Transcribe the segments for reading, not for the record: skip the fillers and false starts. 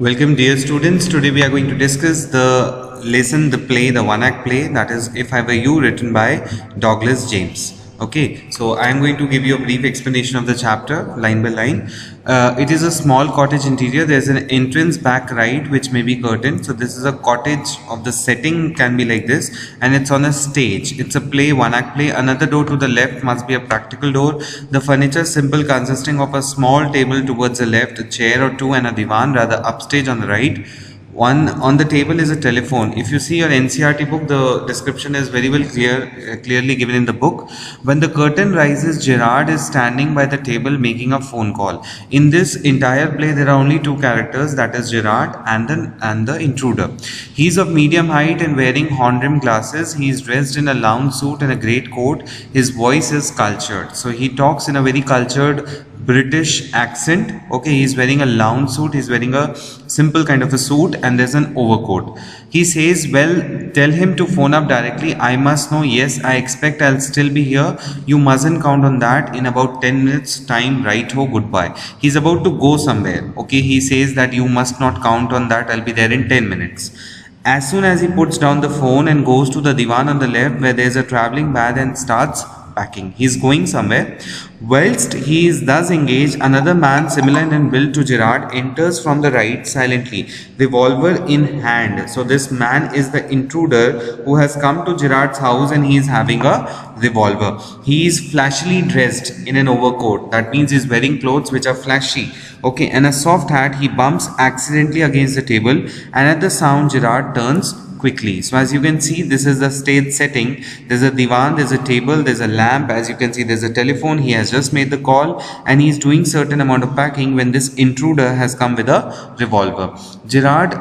Welcome dear students. Today we are going to discuss the lesson, the play, the one-act play, that is If I Were You, written by Douglas James. Okay, so I am going to give you a brief explanation of the chapter line by line. It is a small cottage interior. There is an entrance back right which may be curtained. So this is a cottage of the setting can be like this, and it's on a stage. It's a play, one-act play. Another door to the left must be a practical door. The furniture simple, consisting of a small table towards the left, a chair or two and a divan rather upstage on the right. One on the table is a telephone. If you see your NCERT book, the description is very well clearly given in the book. When the curtain rises, Gerard is standing by the table making a phone call. In this entire play, there are only two characters, that is Gerard and the intruder. He is of medium height and wearing horn-rimmed glasses. He is dressed in a lounge suit and a great coat. His voice is cultured. So he talks in a very cultured British accent. Okay, he's wearing a lounge suit, he's wearing a simple kind of a suit, and there's an overcoat. He says, well, tell him to phone up directly. I must know. Yes, I expect I'll still be here. You mustn't count on that. In about 10 minutes time, right ho, goodbye. He's about to go somewhere. Okay, he says that you must not count on that. I'll be there in 10 minutes. As soon as he puts down the phone and goes to the divan on the left where there's a traveling bag and starts packing. He's going somewhere. Whilst he is thus engaged, another man similar in build to Gerard enters from the right silently, revolver in hand. So this man is the intruder who has come to Gerard's house, and he is having a revolver. He is flashily dressed in an overcoat. That means he's wearing clothes which are flashy. Okay, and a soft hat. He bumps accidentally against the table, and at the sound Gerard turns quickly. So as you can see, this is the stage setting. There's a divan, there's a table, there's a lamp. As you can see, there's a telephone. He has just made the call and he's doing certain amount of packing when this intruder has come with a revolver. Gerard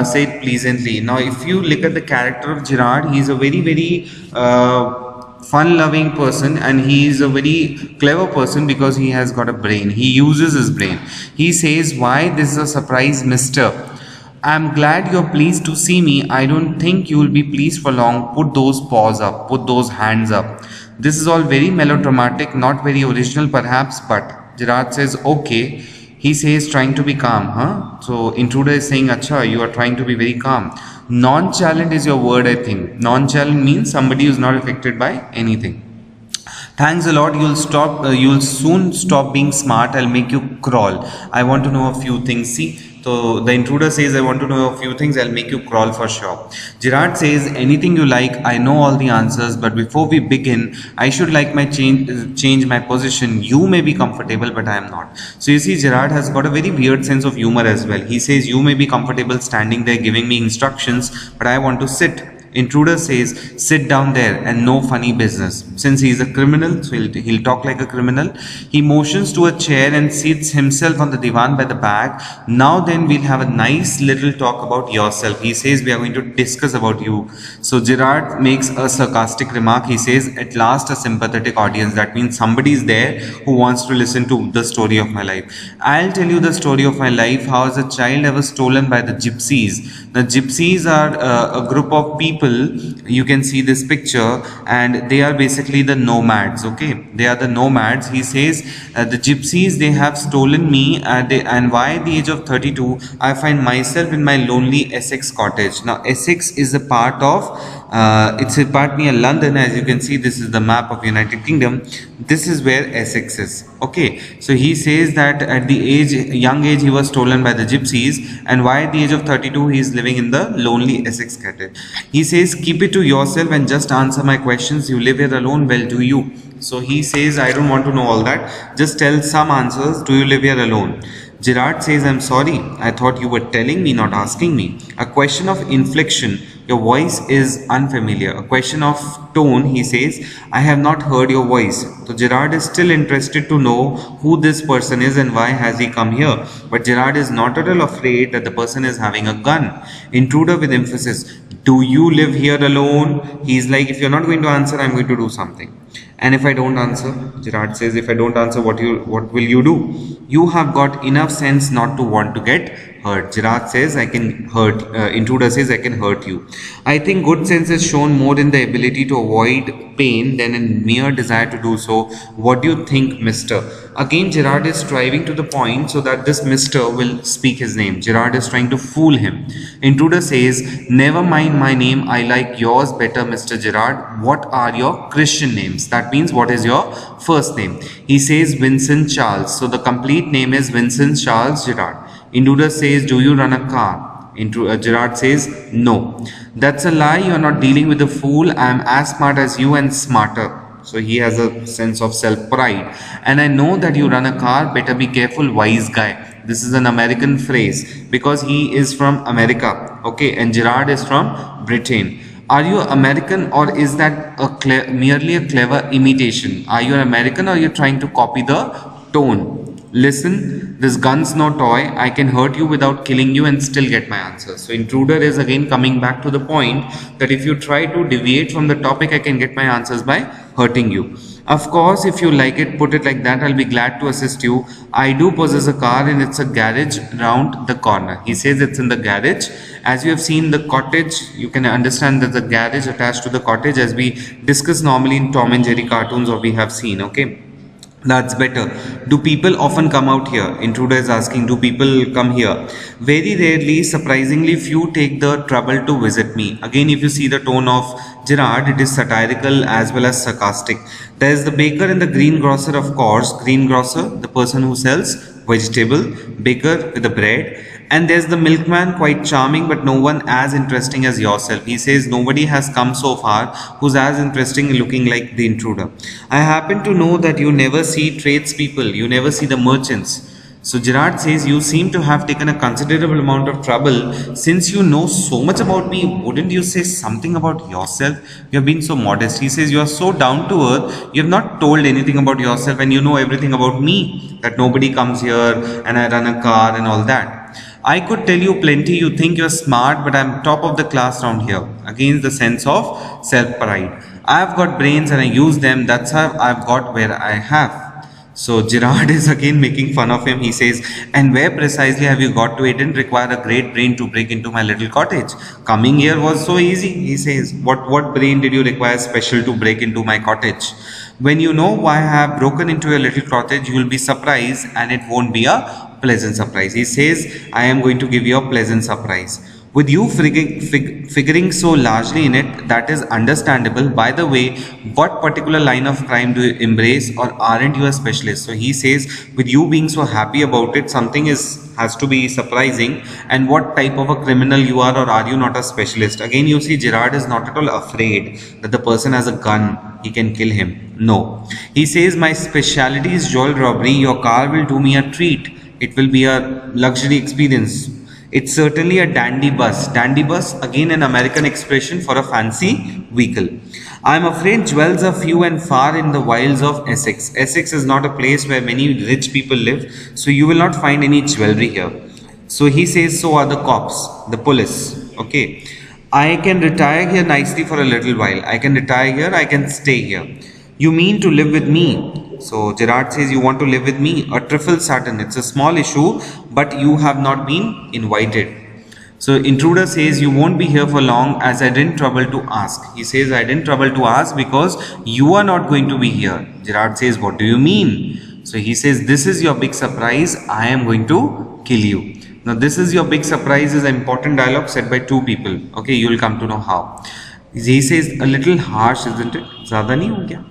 said pleasantly. Now if you look at the character of Gerard, he's a very fun-loving person, and he is a very clever person because he has got a brain. He uses his brain. He says, why, this is a surprise, mister. I'm glad you're pleased to see me. I don't think you will be pleased for long. Put those paws up. Put those hands up. This is all very melodramatic, not very original perhaps, but Gerard says, okay. He says, trying to be calm, huh? So intruder is saying, acha, you are trying to be very calm. Nonchalant is your word, I think. Nonchalant means somebody who is not affected by anything. Thanks a lot. You'll soon stop being smart. I'll make you crawl. I want to know a few things. See, so the intruder says, I want to know a few things. I'll make you crawl for sure. Gerard says, anything you like. I know all the answers, but before we begin, I should like my change my position. You may be comfortable, but I am not. So you see, Gerard has got a very weird sense of humor as well. He says, you may be comfortable standing there giving me instructions, but I want to sit. Intruder says, sit down there and no funny business. Since he is a criminal, so he'll talk like a criminal. He motions to a chair and seats himself on the divan by the back. Now then, we'll have a nice little talk about yourself. He says, we are going to discuss about you. So Gerard makes a sarcastic remark. He says, at last a sympathetic audience. That means somebody is there who wants to listen to the story of my life. I'll tell you the story of my life. How as a child I was stolen by the gypsies. The gypsies are a group of people. You can see this picture, and they are basically the nomads. Okay, they are the nomads. He says, the gypsies, they have stolen me, and why at the age of 32 I find myself in my lonely Essex cottage. Now Essex is a part of it's a part near London. As you can see, this is the map of United Kingdom. This is where Essex is. Okay, so he says that at the young age he was stolen by the gypsies, and why at the age of 32 he is living in the lonely Essex cottage. He says, keep it to yourself and just answer my questions. You live here alone. Well, do you? So he says, I don't want to know all that. Just tell some answers. Do you live here alone? Gerard says, I'm sorry. I thought you were telling me, not asking me. A question of inflection. Your voice is unfamiliar. A question of tone. He says, I have not heard your voice. So Gerard is still interested to know who this person is and why has he come here. But Gerard is not at all afraid that the person is having a gun. Intruder with emphasis. Do you live here alone? He's like, if you're not going to answer, I'm going to do something. And if I don't answer, Gerard says, if I don't answer, what will you do? You have got enough sense not to want to get hurt. Gerard says, I can hurt. Intruder says, I can hurt you. I think good sense is shown more in the ability to avoid pain than in mere desire to do so. What do you think, Mr.? Again, Gerard is striving to the point so that this Mr. will speak his name. Gerard is trying to fool him. Intruder says, never mind my name. I like yours better, Mr. Gerard. What are your Christian names? That means, what is your first name? He says, Vincent Charles. So the complete name is Vincent Charles Gerard. Intruder says, do you run a car? Gerard says, no. That's a lie. You're not dealing with a fool. I'm as smart as you and smarter. So he has a sense of self-pride. And I know that you run a car. Better be careful, wise guy. This is an American phrase because he is from America. Okay. And Gerard is from Britain. Are you American, or is that merely a clever imitation? Are you an American, or you're trying to copy the tone? Listen, this gun's no toy. I can hurt you without killing you and still get my answer. So intruder is again coming back to the point that if you try to deviate from the topic, I can get my answers by hurting you. Of course, if you like it, put it like that. I'll be glad to assist you. I do possess a car and it's a garage round the corner. He says it's in the garage. As you have seen the cottage, you can understand that the garage attached to the cottage, as we discuss normally in Tom and Jerry cartoons, or we have seen. Okay. That's better. Do people often come out here? Intruder is asking, do people come here? Very rarely. Surprisingly few take the trouble to visit me. Again, if you see the tone of Gerard, it is satirical as well as sarcastic. There is the baker and the greengrocer, of course. Greengrocer, the person who sells vegetable. Baker with the bread. And there's the milkman, quite charming, but no one as interesting as yourself. He says nobody has come so far who's as interesting looking like the intruder. I happen to know that you never see tradespeople, you never see the merchants. So Gerard says, you seem to have taken a considerable amount of trouble. Since you know so much about me, wouldn't you say something about yourself? You have been so modest. He says, you are so down to earth. You have not told anything about yourself, and you know everything about me. That nobody comes here and I run a car and all that. I could tell you plenty. You think you're smart, but I'm top of the class around here. Again, the sense of self-pride. I've got brains and I use them. That's how I've got where I have. So Gerard is again making fun of him. He says, and where precisely have you got to? It didn't require a great brain to break into my little cottage. Coming here was so easy. He says, what brain did you require special to break into my cottage? When you know why I have broken into your little cottage, you will be surprised, and it won't be a pleasant surprise. He says, I am going to give you a pleasant surprise. With you figuring so largely in it, that is understandable. By the way, what particular line of crime do you embrace, or aren't you a specialist? So he says, with you being so happy about it, something has to be surprising. And what type of a criminal you are, or are you not a specialist? Again, you see, Gerard is not at all afraid that the person has a gun. He can kill him. No. He says, my specialty is jewel robbery. Your car will do me a treat. It will be a luxury experience. It's certainly a dandy bus. Dandy bus, again an American expression for a fancy vehicle. I'm afraid jewels are few and far in the wilds of Essex. Essex is not a place where many rich people live, so you will not find any jewelry here. So he says, so are the cops, the police. Okay. I can retire here nicely for a little while. I can retire here, I can stay here. You mean to live with me? So Gerard says, you want to live with me? A trifle certain. It's a small issue, but you have not been invited. So intruder says, you won't be here for long, as I didn't trouble to ask. He says, I didn't trouble to ask because you are not going to be here. Gerard says, what do you mean? So he says, this is your big surprise. I am going to kill you. Now this is your big surprise is an important dialogue said by two people. Okay, you will come to know how. He says, a little harsh, isn't it? Zyada nahi ho gaya?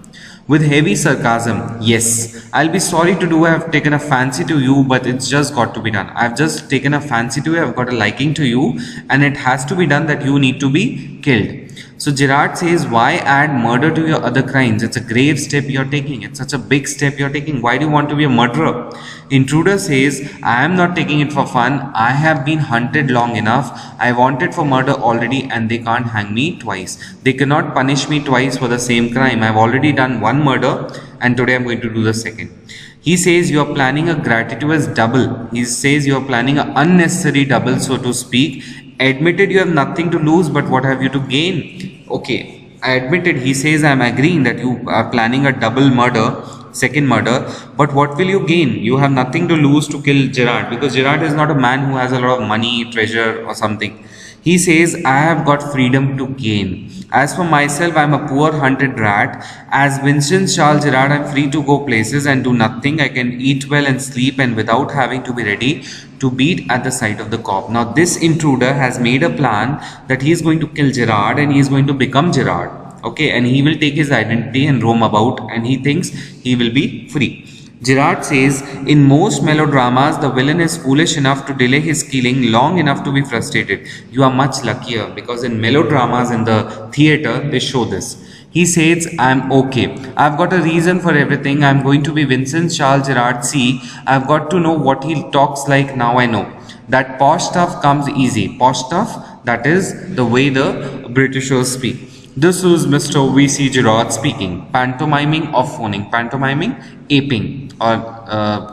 With heavy sarcasm, yes, I'll be sorry to do. I have taken a fancy to you, but it's just got to be done. I've just taken a fancy to you. I've got a liking to you, and it has to be done that you need to be killed. So Gerard says, why add murder to your other crimes? It's a grave step you're taking. It's such a big step you're taking. Why do you want to be a murderer? Intruder says, I am not taking it for fun. I have been hunted long enough. I wanted for murder already, and they can't hang me twice. They cannot punish me twice for the same crime. I've already done one murder, and today I'm going to do the second. He says, you are planning a gratuitous double. He says, you are planning an unnecessary double, so to speak. Admitted you have nothing to lose, but what have you to gain? Okay, I admitted. He says, I am agreeing that you are planning a double murder. second murder. But what will you gain? You have nothing to lose to kill Gerard, because Gerard is not a man who has a lot of money, treasure or something. He says, I have got freedom to gain. As for myself, I am a poor hunted rat. As Winston Charles Gerard, I am free to go places and do nothing. I can eat well and sleep, and without having to be ready to beat at the sight of the cop. Now this intruder has made a plan that he is going to kill Gerard and he is going to become Gerard. Okay, and he will take his identity and roam about, and he thinks he will be free. Gerard says, in most melodramas, the villain is foolish enough to delay his killing long enough to be frustrated. You are much luckier, because in melodramas in the theatre, they show this. He says, I'm okay. I've got a reason for everything. I'm going to be Vincent Charles Gerard. See, I've got to know what he talks like. Now I know. That posh stuff comes easy. Posh stuff, that is the way the Britishers speak. This is Mr. V.C. Gerard speaking. Pantomiming or phoning. Pantomiming, aping or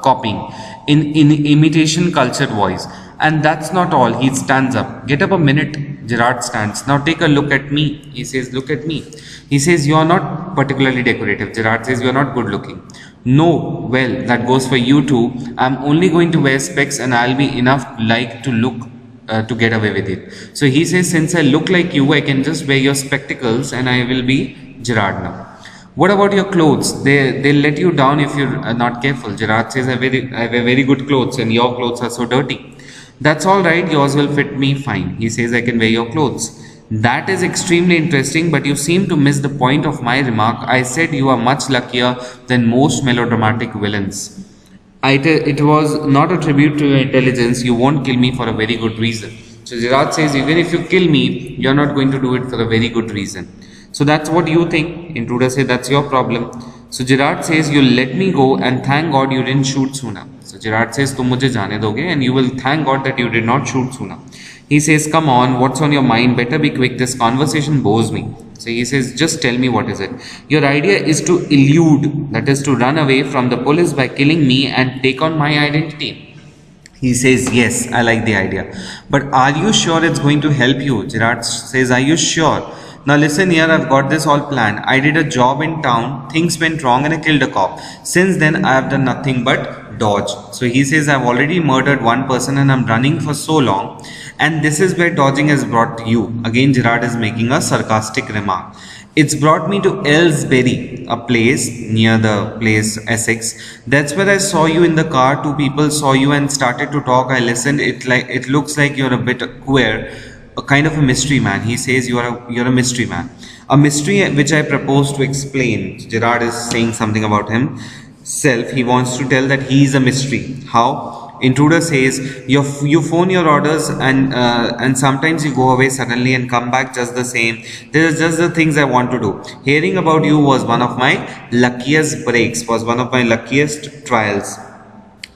copying in imitation cultured voice. And that's not all. He stands up. Get up a minute. Gerard stands. Now take a look at me. He says, look at me. He says, you are not particularly decorative. Gerard says, you are not good looking. No, well, that goes for you too. I'm only going to wear specs and I'll be enough like to look to get away with it. So he says, since I look like you, I can just wear your spectacles and I will be Gerard now. What about your clothes? They'll let you down if you're not careful. Gerard says, I wear very good clothes and your clothes are so dirty. That's all right, yours will fit me fine. He says, I can wear your clothes. That is extremely interesting, but you seem to miss the point of my remark. I said you are much luckier than most melodramatic villains. It was not a tribute to your intelligence. You won't kill me for a very good reason. So Gerard says, even if you kill me, you're not going to do it for a very good reason. So that's what you think. Intruder says, that's your problem. So Gerard says, you let me go and thank God you didn't shoot sooner. So Gerard says, tum mujhe jaane doge, and you will thank God that you did not shoot sooner. He says, come on, what's on your mind? Better be quick. This conversation bores me. So he says, just tell me what is it. Your idea is to elude, that is to run away from the police by killing me and take on my identity. He says, yes, I like the idea. But are you sure it's going to help you? Gerard says, are you sure? Now listen here, I've got this all planned. I did a job in town, things went wrong and I killed a cop. Since then, I have done nothing but dodge. So he says, I've already murdered one person and I'm running for so long. And this is where dodging has brought you. Again, Gerard is making a sarcastic remark. It's brought me to Aylesbury, a place near the place Essex. That's where I saw you in the car. Two people saw you and started to talk. I listened. It looks like you're a bit queer, a kind of a mystery man. He says you're a mystery man. A mystery which I propose to explain. Gerard is saying something about himself. He wants to tell that he is a mystery. How? Intruder says, you phone your orders and sometimes you go away suddenly and come back just the same. This is just the things I want to do. Hearing about you was one of my luckiest breaks, was one of my luckiest trials.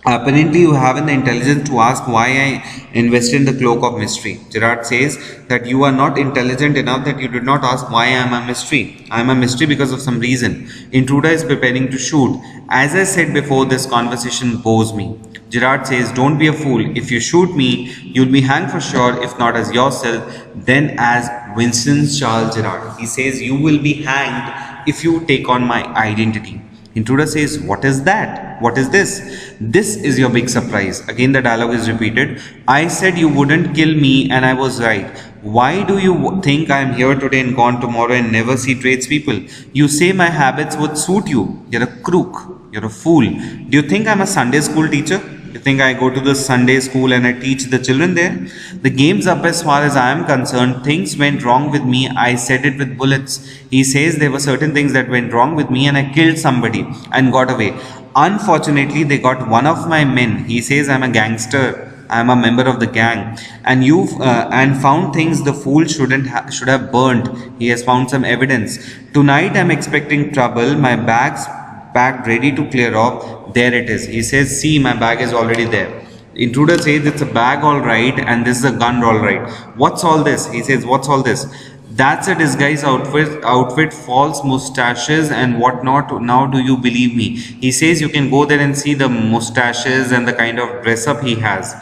Apparently, you haven't the intelligence to ask why I invested in the cloak of mystery. Gerard says that you are not intelligent enough that you did not ask why I am a mystery. I am a mystery because of some reason. Intruder is preparing to shoot. As I said before, this conversation bores me. Gerard says, don't be a fool. If you shoot me, you'll be hanged for sure, if not as yourself, then as Winston Charles Gerard. He says, you will be hanged if you take on my identity. Intruder says, what is that? What is this? This is your big surprise. Again, the dialogue is repeated. I said you wouldn't kill me and I was right. Why do you think I am here today and gone tomorrow and never see tradespeople? You say my habits would suit you. You're a crook. You're a fool. Do you think I'm a Sunday school teacher? You think I go to the Sunday school and I teach the children there? The game's up as far as I am concerned. Things went wrong with me. I said it with bullets. He says there were certain things that went wrong with me and I killed somebody and got away. Unfortunately, they got one of my men. He says I'm a gangster. I'm a member of the gang. And you've found things the fool should have burned. He has found some evidence. Tonight I'm expecting trouble. My bag's packed, ready to clear off. There it is. He says, see, my bag is already there. Intruder says it's a bag all right and this is a gun all right. What's all this? He says, what's all this? That's a disguise outfit, false mustaches and whatnot. Now do you believe me? He says you can go there and see the mustaches and the kind of dress up he has.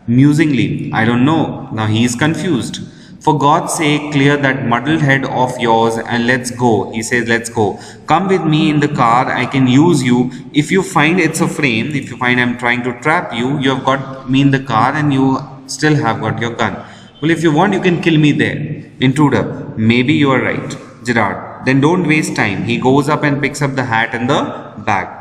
Musingly, I don't know. Now he is confused. For God's sake, clear that muddled head of yours and let's go. He says, let's go. Come with me in the car. I can use you. If you find it's a frame, if you find I'm trying to trap you, you have got me in the car and you still have got your gun. Well, if you want, you can kill me there. Intruder, maybe you are right. Gerard, then don't waste time. He goes up and picks up the hat and the bag.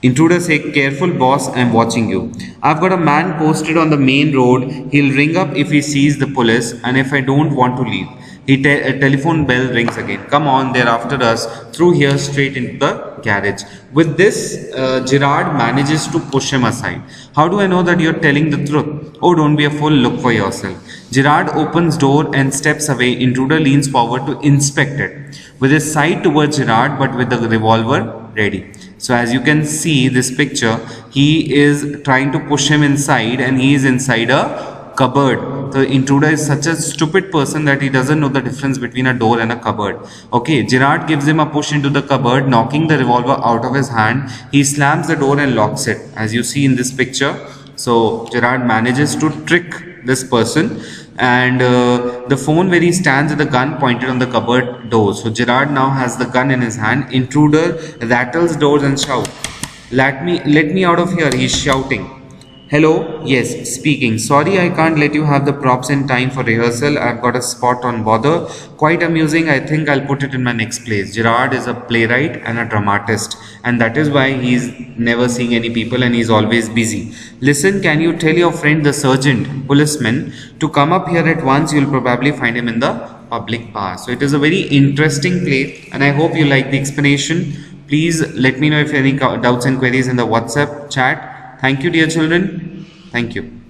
Intruder say, careful boss, I'm watching you. I've got a man posted on the main road. He'll ring up if he sees the police and if I don't want to leave. A telephone bell rings again. Come on, they're after us. Through here straight into the garage. With this, Gerard manages to push him aside. How do I know that you're telling the truth? Oh, don't be a fool, look for yourself. Gerard opens door and steps away. Intruder leans forward to inspect it. With his side towards Gerard but with the revolver ready. So as you can see this picture, he is trying to push him inside and he is inside a cupboard. The intruder is such a stupid person that he doesn't know the difference between a door and a cupboard. Okay, Gerard gives him a push into the cupboard, knocking the revolver out of his hand. He slams the door and locks it, as you see in this picture. So Gerard manages to trick this person, and the phone where he stands with the gun pointed on the cupboard door. So Gerard now has the gun in his hand. Intruder rattles doors and shouts, let me out of here. He's shouting. Hello? Yes, speaking. Sorry, I can't let you have the props in time for rehearsal. I've got a spot on Bother. Quite amusing. I think I'll put it in my next place. Gerard is a playwright and a dramatist, and that is why he's never seeing any people and he's always busy. Listen, can you tell your friend the sergeant, policeman, to come up here at once? You'll probably find him in the public bar. So it is a very interesting play, and I hope you like the explanation. Please let me know if you have any doubts and queries in the WhatsApp chat. Thank you, dear children. Thank you.